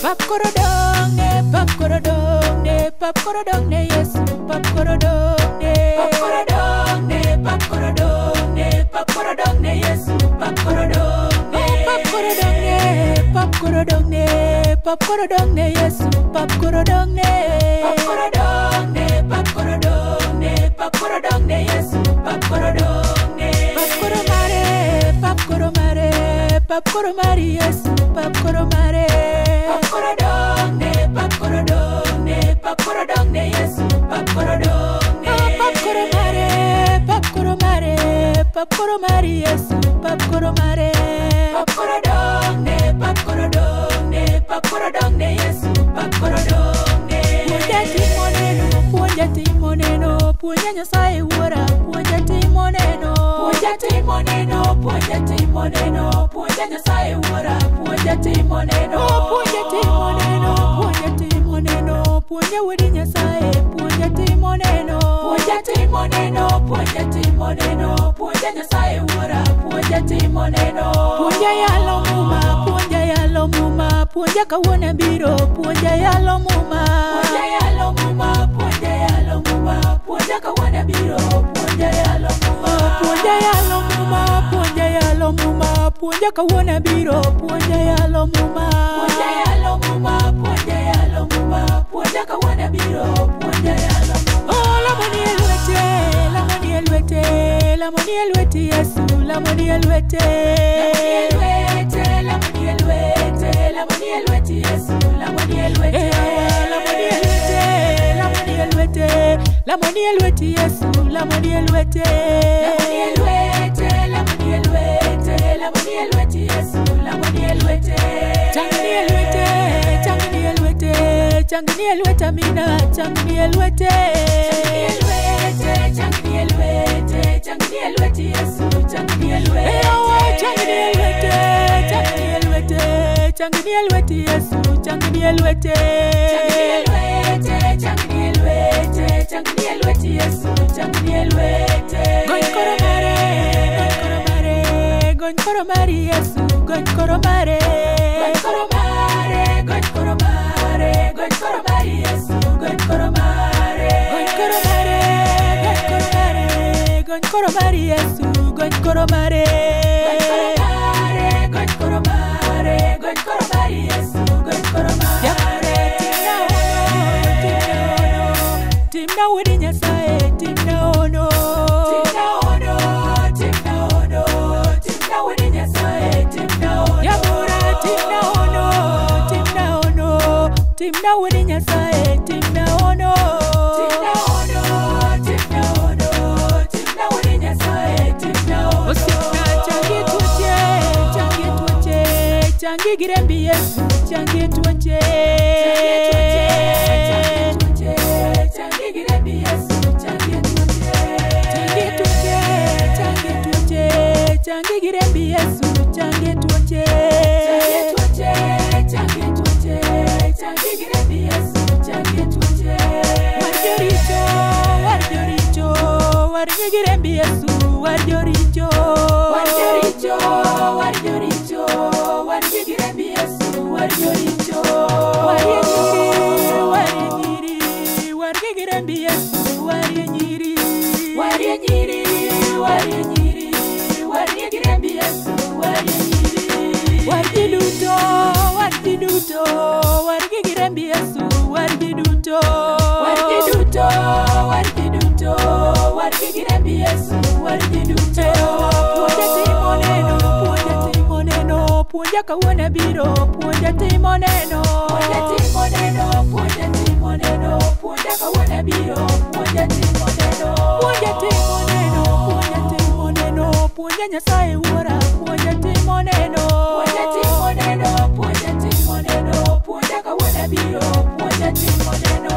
Pap korodong ne, pap korodong ne, pap korodong ne Yesu, pap korodong ne, pap korodong ne, pap korodong ne, pap korodong ne Yesu, pap korodong ne, pap korodong ne, pap korodong ne, pap korodong ne Yesu, pap korodong ne, pap korodong ne, pap korodong ne, pap korodong ne Yesu, pap korodong ne, pap koromare, pap koromare, pap koromare Yesu, pap koromare, pap korodong ne, pap korodong ne, pap korodong ne Yesu, pap korodong ne, pap koromare, pap koromare, pap koromare Yesu, pap koromare, pap korodong ne, pap korodong ne, pap korodong ne Yesu, pap korodong ne. Puonja timoneno, puonja Nyasaye wuora, puonja timoneno, puonja timoneno, puonja timoneno, puonja Nyasaye wuora, puonja timoneno, puonja timoneno, puonja timoneno, puonja wuodi Nyasaye, puonja timoneno, puonja timoneno, puonja timoneno, puonja Nyasaye wuora, puonja timoneno, puonja yalo muma, puonja yalo muma, puonja kawuono biro, puonja yalo muma, puonja yalo muma, puonja yalo muma, puonja kawuono biro, puonja yalo muma, puonja yalo muma, puonja yalo muma, puonja kawuono biro, puonja yalo muma, puonja yalo muma, puonja yalo muma, puonja kawuono biro, puonja yalo muma. Oh, lamoni elwete, lamoni elwete, lamoni elwete Yesu, lamoni elwete, lamoni elwete, lamoni elwete Yesu, lamoni elwete, lamoni elwete, lamoni elwete, lamoni elwete Yesu, lamoni elwete, lamoni elwete, lamoni elwete, lamoni elwete Yesu, lamoni elwete, changani elwete, changani elwete, changani elwete mina, changani elwete, changani elwete, changani elwete Yesu, changani elwete, changani elwete, changani elwete, changani elwete Yesu, changani elwete, changani elwete, changani elwete Yesu, changani elwete. Gony koromare, gony koromare, gony koromare Yesu, gony koromare, gony koromare, gony koromare, gony koromare Yesu, gony koromare, gony koromare, gony koromare, gony koromare Yesu, gony koromare, gony koromare, gony koromare Yesu, gony koromare. Timna wuodi Nyasaye, timna ono, timna ono, timna ono, timna wuodi Nyasaye, timna ono, yamura timna ono, timna ono, timna wuodi Nyasaye, timna ono, timna ono, timna ono, timna wuodi Nyasaye, timna ono. Osipna changi tuoche, changi tuoche, changi girembi Yesu, changi tuoche, changi tuoche, changi girembi Yesu, changi tuoche, changi tuoche, changi tuoche, changi girembi Yesu, changi tuoche, changi tuoche, changi girembi Yesu, changi tuoche. Warjoricho, warjoricho, warji girembi Yesu, warjoricho, warjoricho, warjoricho, warji girembi Yesu, warjoricho, warjanyiri, warjanyiri, warji girembi Yesu, warjanyiri, warjanyiri, warjanyiri, warji girembi Yesu, warjanyiri, warji duto, warji duto, warji girembi Yesu, warji duto, warji duto, warji duto, warji girembi Yesu, warji duto. Puonja timoneno, puonja timoneno, puonja kawuono biro, puonja timoneno, puonja timoneno, puonja timoneno, puonja kawuono biro, puonja timoneno, puonja timoneno, puonja timoneno, puonja Nyasaye wuora, puonja timoneno, puonja timoneno, puonja timoneno, puonja kawuono biro, puonja timoneno.